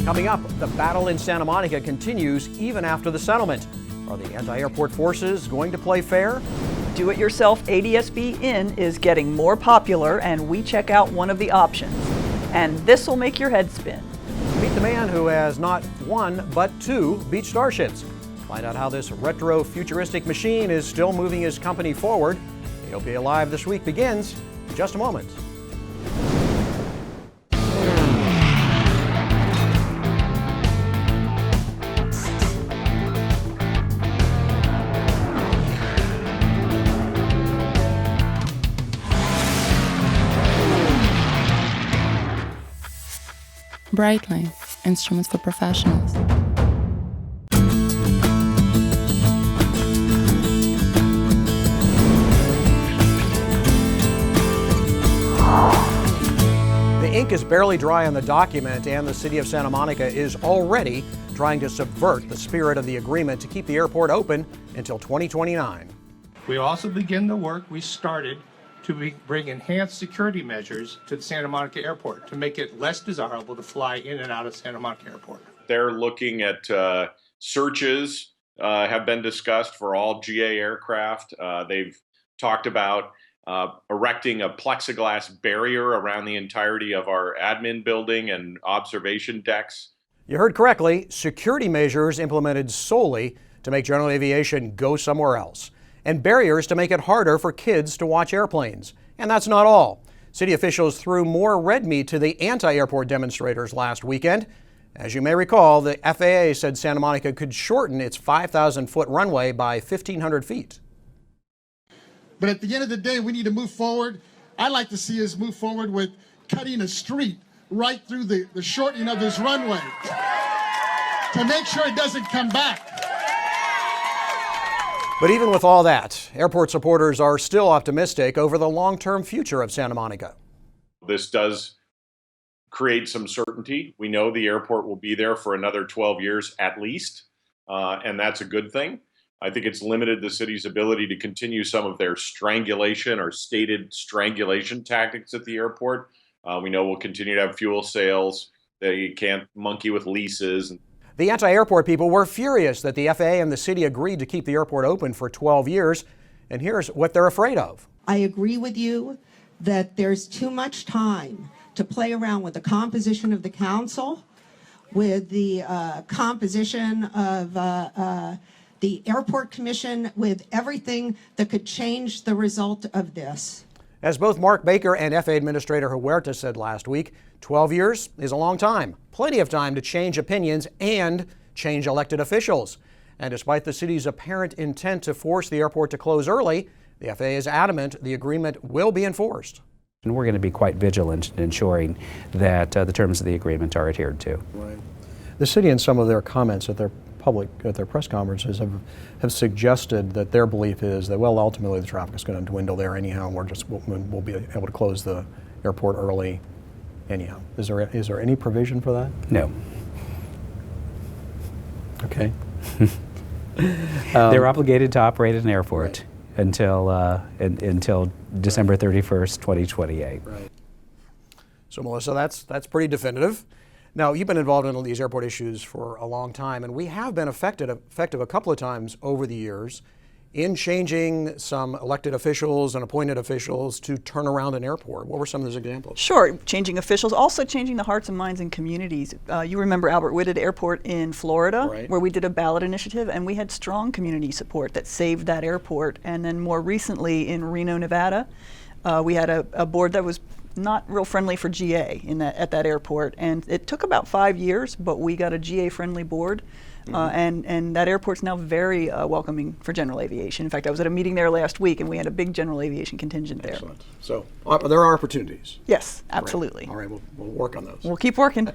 Coming up, the battle in Santa Monica continues even after the settlement. Are the anti-airport forces going to play fair? Do-it-yourself ADS-B in is getting more popular, and we check out one of the options. And this will make your head spin. Meet the man who has not one, but two Beech Starships. Find out how this retro futuristic machine is still moving his company forward. AOPA Live this week begins in just a moment. Brightline, instruments for professionals. The ink is barely dry on the document, and the city of Santa Monica is already trying to subvert the spirit of the agreement to keep the airport open until 2029. We also begin the work we started to bring enhanced security measures to the Santa Monica Airport to make it less desirable to fly in and out of Santa Monica Airport. They're looking at searches have been discussed for all GA aircraft. They've talked about erecting a plexiglass barrier around the entirety of our admin building and observation decks. You heard correctly, security measures implemented solely to make general aviation go somewhere else, and barriers to make it harder for kids to watch airplanes. And that's not all. City officials threw more red meat to the anti-airport demonstrators last weekend. As you may recall, the FAA said Santa Monica could shorten its 5,000-foot runway by 1,500 feet. But at the end of the day, we need to move forward. I'd like to see us move forward with cutting a street right through the shortening of this runway to make sure it doesn't come back. But even with all that, airport supporters are still optimistic over the long-term future of Santa Monica. This does create some certainty. We know the airport will be there for another 12 years at least, and that's a good thing. I think it's limited the city's ability to continue some of their strangulation or stated strangulation tactics at the airport. We know we'll continue to have fuel sales. They can't monkey with leases. The anti-airport people were furious that the FAA and the city agreed to keep the airport open for 12 years. And here's what they're afraid of. I agree with you that there's too much time to play around with the composition of the council, with the composition of the airport commission, with everything that could change the result of this. As both Mark Baker and FAA Administrator Huerta said last week, 12 years is a long time. Plenty of time to change opinions and change elected officials. And despite the city's apparent intent to force the airport to close early, the FAA is adamant the agreement will be enforced. And we're going to be quite vigilant in ensuring that the terms of the agreement are adhered to. Right. The city, in some of their comments at their press conferences, have suggested that their belief is that, well, ultimately the traffic is going to dwindle there anyhow, and we'll be able to close the airport early anyhow. Is there any provision for that? No. Okay. They're obligated to operate an airport until December 31st, 2028. Right. So, Melissa, that's pretty definitive. Now, you've been involved in these airport issues for a long time, and we have been effective a couple of times over the years in changing some elected officials and appointed officials to turn around an airport. What were some of those examples? Sure, changing officials, also changing the hearts and minds in communities. You remember Albert Whitted Airport in Florida, right, where we did a ballot initiative, and we had strong community support that saved that airport. And then more recently in Reno, Nevada, we had a board that was not real friendly for GA at that airport, and it took about 5 years, but we got a GA-friendly board, and that airport's now very welcoming for general aviation. In fact, I was at a meeting there last week, and we had a big general aviation contingent there. Excellent. So there are opportunities. Yes, absolutely. All right, we'll work on those. We'll keep working.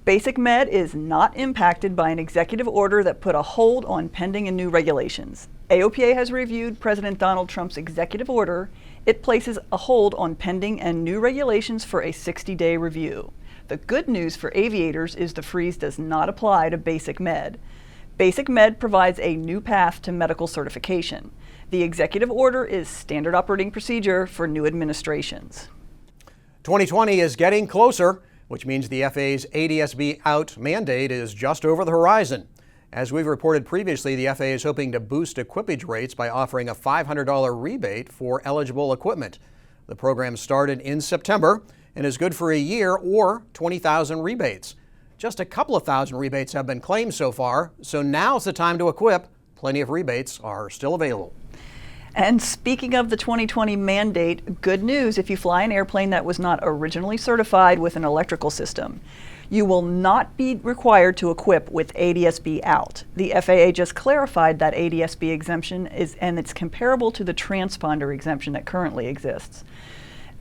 Basic Med is not impacted by an executive order that put a hold on pending and new regulations. AOPA has reviewed President Donald Trump's executive order. It places a hold on pending and new regulations for a 60-day review. The good news for aviators is the freeze does not apply to Basic Med. Basic Med provides a new path to medical certification. The executive order is standard operating procedure for new administrations. 2020 is getting closer. which means the FAA's ADS-B out mandate is just over the horizon. As we've reported previously, the FAA is hoping to boost equipage rates by offering a $500 rebate for eligible equipment. The program started in September and is good for a year or 20,000 rebates. Just a couple of thousand rebates have been claimed so far, so now's the time to equip. Plenty of rebates are still available. And speaking of the 2020 mandate, good news if you fly an airplane that was not originally certified with an electrical system. You will not be required to equip with ADS-B out. The FAA just clarified that ADS-B exemption and it's comparable to the transponder exemption that currently exists.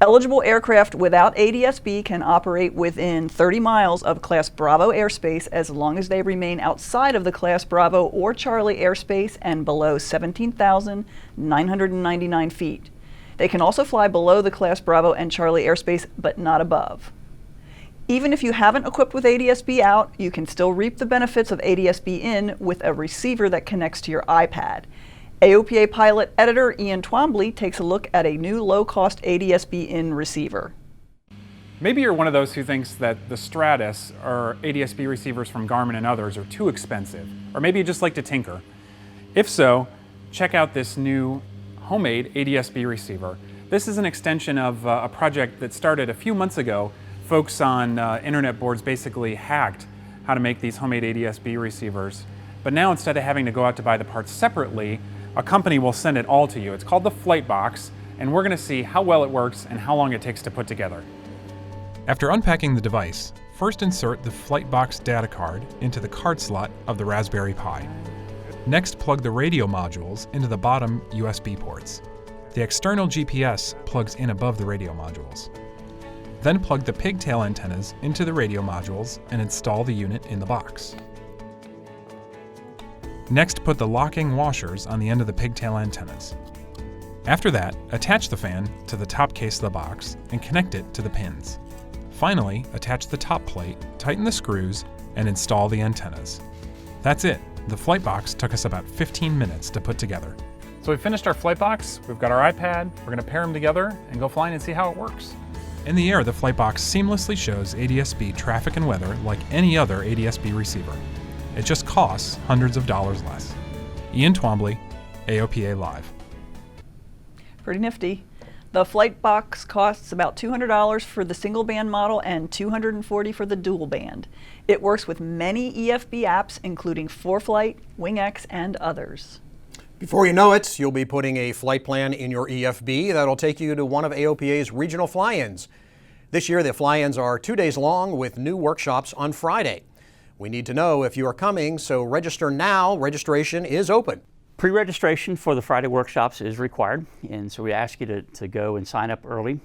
Eligible aircraft without ADS-B can operate within 30 miles of Class Bravo airspace as long as they remain outside of the Class Bravo or Charlie airspace and below 17,999 feet. They can also fly below the Class Bravo and Charlie airspace, but not above. Even if you haven't equipped with ADS-B out, you can still reap the benefits of ADS-B in with a receiver that connects to your iPad. AOPA pilot editor Ian Twombly takes a look at a new low-cost ADS-B in receiver. Maybe you're one of those who thinks that the Stratus or ADS-B receivers from Garmin and others are too expensive, or maybe you just like to tinker. If so, check out this new homemade ADS-B receiver. This is an extension of a project that started a few months ago. Folks on internet boards basically hacked how to make these homemade ADS-B receivers. But now instead of having to go out to buy the parts separately, a company will send it all to you. It's called the Flight Box, and we're going to see how well it works and how long it takes to put together. After unpacking the device, first insert the Flight Box data card into the card slot of the Raspberry Pi. Next, plug the radio modules into the bottom USB ports. The external GPS plugs in above the radio modules. Then plug the pigtail antennas into the radio modules and install the unit in the box. Next, put the locking washers on the end of the pigtail antennas. After that, attach the fan to the top case of the box and connect it to the pins. Finally, attach the top plate, tighten the screws, and install the antennas. That's it. The Flight Box took us about 15 minutes to put together. So we've finished our Flight Box, we've got our iPad, we're going to pair them together and go flying and see how it works. In the air, the Flight Box seamlessly shows ADS-B traffic and weather like any other ADS-B receiver. It just costs hundreds of dollars less. Ian Twombly, AOPA Live. Pretty nifty. The Flight Box costs about $200 for the single band model and $240 for the dual band. It works with many EFB apps, including ForeFlight, WingX, and others. Before you know it, you'll be putting a flight plan in your EFB that'll take you to one of AOPA's regional fly-ins. This year, the fly-ins are 2 days long with new workshops on Friday. We need to know if you are coming, so register now. Registration is open. Pre-registration for the Friday workshops is required, and so we ask you to go and sign up early.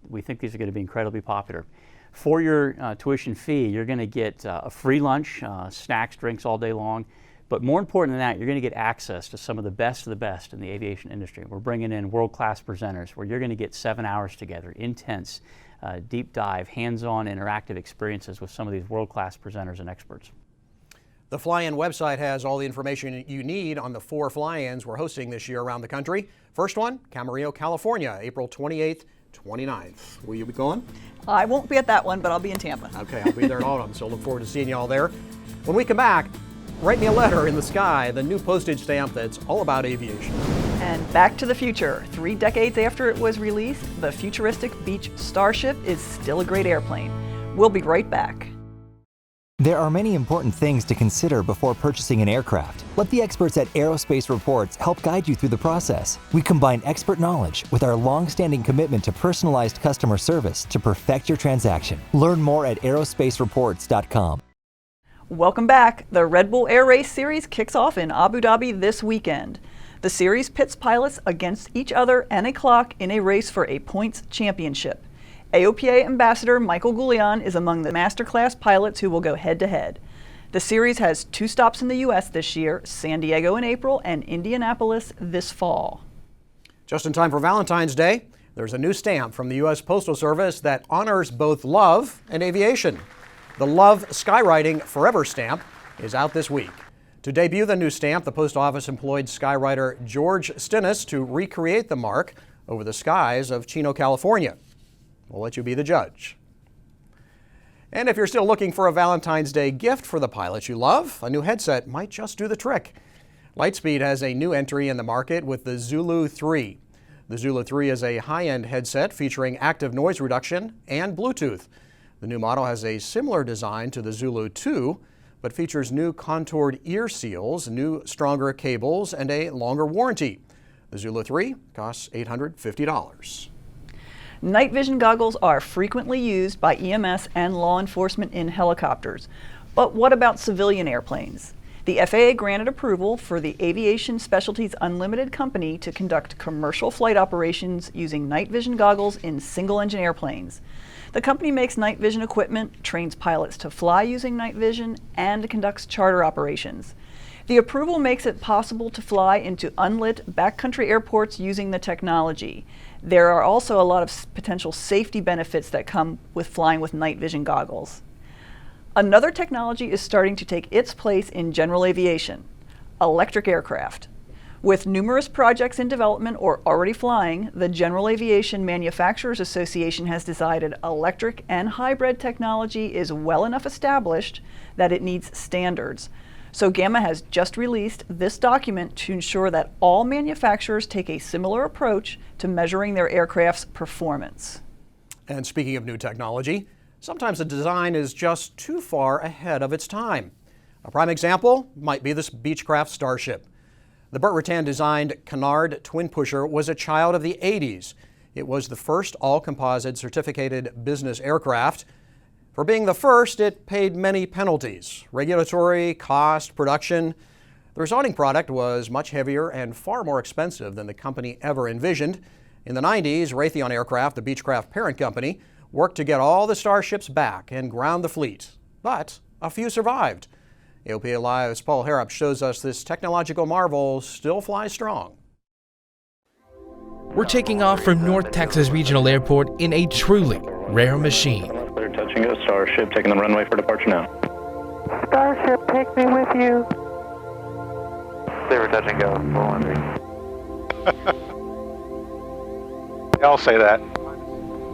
We think these are going to be incredibly popular. For your tuition fee, you're going to get a free lunch, snacks, drinks all day long, but more important than that, you're going to get access to some of the best in the aviation industry. We're bringing in world-class presenters where you're going to get 7 hours together, intense, deep dive, hands-on interactive experiences with some of these world-class presenters and experts. The fly-in website has all the information you need on the 4 fly-ins we're hosting this year around the country. First one, Camarillo, California, April 28th, 29th. Will you be going? I won't be at that one, but I'll be in Tampa. Okay, I'll be there at all of them, so look forward to seeing you all there. When we come back, write me a letter in the sky, the new postage stamp that's all about aviation. And Back to the Future. 3 decades after it was released, the futuristic Beech Starship is still a great airplane. We'll be right back. There are many important things to consider before purchasing an aircraft. Let the experts at Aerospace Reports help guide you through the process. We combine expert knowledge with our long-standing commitment to personalized customer service to perfect your transaction. Learn more at aerospacereports.com. Welcome back. The Red Bull Air Race Series kicks off in Abu Dhabi this weekend. The series pits pilots against each other and a clock in a race for a points championship. AOPA Ambassador Michael Goulian is among the masterclass pilots who will go head-to-head. The series has 2 stops in the U.S. this year, San Diego in April and Indianapolis this fall. Just in time for Valentine's Day, there's a new stamp from the U.S. Postal Service that honors both love and aviation. The Love Skywriting Forever stamp is out this week. To debut the new stamp, the Post Office employed skywriter George Stinnes to recreate the mark over the skies of Chino, California. We'll let you be the judge. And if you're still looking for a Valentine's Day gift for the pilots you love, a new headset might just do the trick. Lightspeed has a new entry in the market with the Zulu 3. The Zulu 3 is a high-end headset featuring active noise reduction and Bluetooth. The new model has a similar design to the Zulu 2, but features new contoured ear seals, new stronger cables, and a longer warranty. The Zulu 3 costs $850. Night vision goggles are frequently used by EMS and law enforcement in helicopters. But what about civilian airplanes? The FAA granted approval for the Aviation Specialties Unlimited Company to conduct commercial flight operations using night vision goggles in single-engine airplanes. The company makes night vision equipment, trains pilots to fly using night vision, and conducts charter operations. The approval makes it possible to fly into unlit backcountry airports using the technology. There are also a lot of potential safety benefits that come with flying with night vision goggles. Another technology is starting to take its place in general aviation: electric aircraft. With numerous projects in development or already flying, the General Aviation Manufacturers Association has decided electric and hybrid technology is well enough established that it needs standards. So GAMA has just released this document to ensure that all manufacturers take a similar approach to measuring their aircraft's performance. And speaking of new technology, sometimes a design is just too far ahead of its time. A prime example might be this Beechcraft Starship. The Burt Rutan designed Canard twin pusher was a child of the 80s. It was the first all-composite certificated business aircraft. For being the first, it paid many penalties: regulatory, cost, production. The resulting product was much heavier and far more expensive than the company ever envisioned. In the 90s, Raytheon Aircraft, the Beechcraft parent company, worked to get all the Starships back and ground the fleet. But a few survived. AOPA Live's Paul Harrop shows us this technological marvel still flies strong. We're taking off from North Texas Regional Airport in a truly rare machine. They're touching a Starship, taking the runway for departure now. Starship, take me with you. They were touch and go, I'll say that.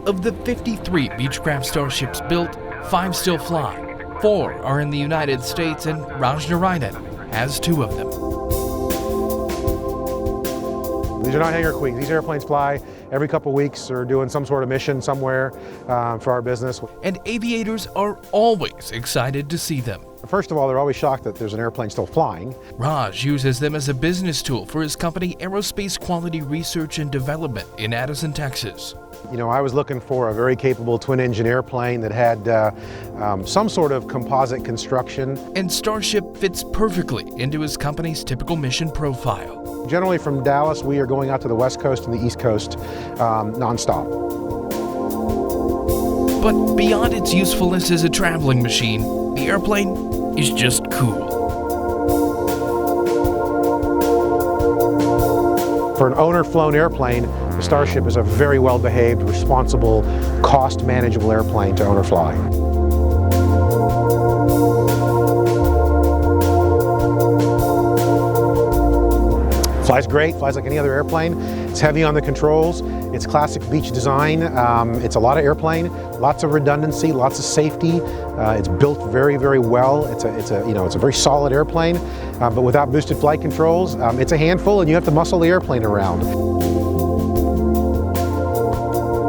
Of the 53 Beechcraft Starships built, 5 still fly. 4 are in the United States, and Raj Narayanan has 2 of them. These are not hangar queens. These airplanes fly every couple weeks or doing some sort of mission somewhere for our business. And aviators are always excited to see them. First of all, they're always shocked that there's an airplane still flying. Raj uses them as a business tool for his company Aerospace Quality Research and Development in Addison, Texas. You know, I was looking for a very capable twin-engine airplane that had some sort of composite construction. And Starship fits perfectly into his company's typical mission profile. Generally from Dallas, we are going out to the West Coast and the East Coast nonstop. But beyond its usefulness as a traveling machine, the airplane is just cool. For an owner-flown airplane, the Starship is a very well-behaved, responsible, cost-manageable airplane to owner fly. Flies great, flies like any other airplane. It's heavy on the controls. It's classic Beech design. It's a lot of airplane, lots of redundancy, lots of safety. It's built very, very well. It's a very solid airplane, but without boosted flight controls, it's a handful, and you have to muscle the airplane around.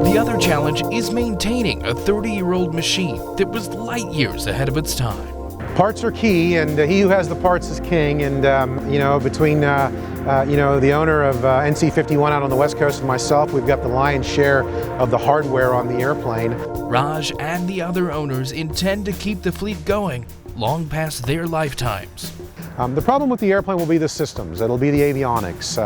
The other challenge is maintaining a 30-year-old machine that was light years ahead of its time. Parts are key, and he who has the parts is king. And between the owner of NC-51 out on the West Coast and myself, we've got the lion's share of the hardware on the airplane. Raj and the other owners intend to keep the fleet going long past their lifetimes. The problem with the airplane will be the systems. It'll be the avionics,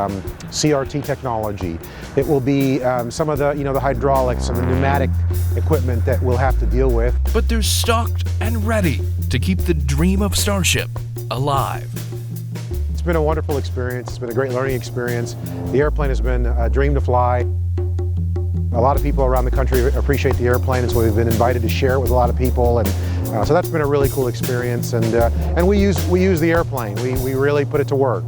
CRT technology. It will be some of the hydraulics and the pneumatic equipment that we'll have to deal with. But they're stocked and ready to keep the dream of Starship alive. It's been a wonderful experience. It's been a great learning experience. The airplane has been a dream to fly. A lot of people around the country appreciate the airplane, and so we've been invited to share it with a lot of people, and so that's been a really cool experience. And we use the airplane. We really put it to work.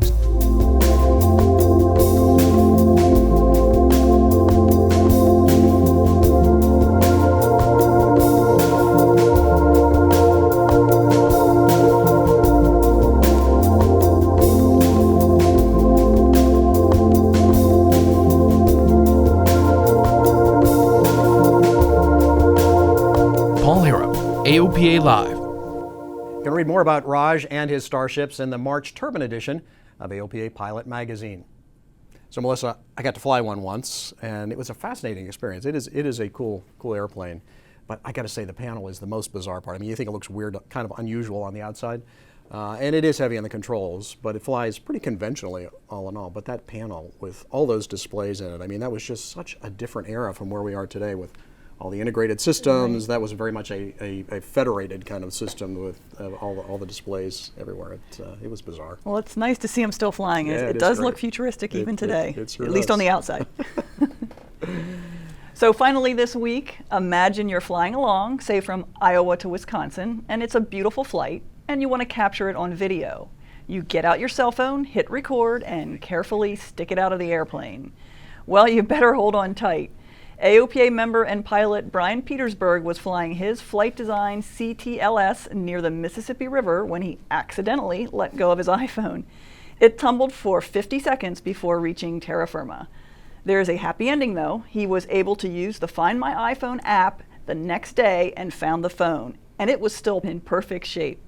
AOPA Live. You can read more about Raj and his starships in the March Turbine edition of AOPA Pilot Magazine. So Melissa, I got to fly one once, and it was a fascinating experience. It is a cool airplane, but I got to say the panel is the most bizarre part. I mean, you think it looks weird, kind of unusual on the outside, and it is heavy on the controls, but it flies pretty conventionally all in all. But that panel with all those displays in it, I mean, that was just such a different era from where we are today with all the integrated systems. That was very much a federated kind of system with all the displays everywhere. It was bizarre. Well, it's nice to see them still flying. Yeah, it does look futuristic even today, it at least on the outside. So finally this week, imagine you're flying along, say from Iowa to Wisconsin, and it's a beautiful flight, and you want to capture it on video. You get out your cell phone, hit record, and carefully stick it out of the airplane. Well, you better hold on tight. AOPA member and pilot Brian Petersburg was flying his Flight Design CTLS near the Mississippi River when he accidentally let go of his iPhone. It tumbled for 50 seconds before reaching terra firma. There is a happy ending though. He was able to use the Find My iPhone app the next day and found the phone, and it was still in perfect shape.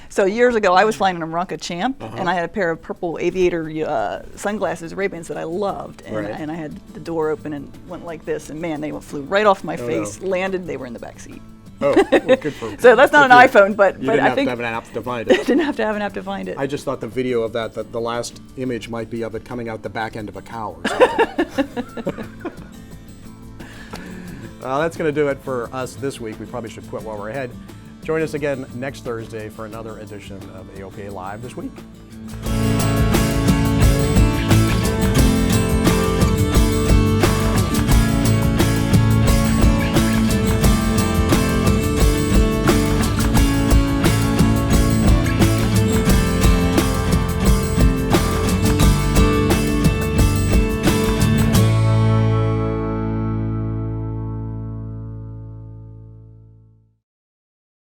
So years ago, I was flying an Aranca Champ, and I had a pair of purple aviator sunglasses, Ray-Bans that I loved, and I had the door open and went like this, and man, they flew right off my face, landed, they were in the back seat. Oh, well, good for So that's not an iPhone, but I think you didn't have to have an app to find it. Didn't have to have an app to find it. I just thought the video of that the last image might be of it coming out the back end of a cow or something. That's going to do it for us this week. We probably should quit while we're ahead. Join us again next Thursday for another edition of AOPA Live This Week.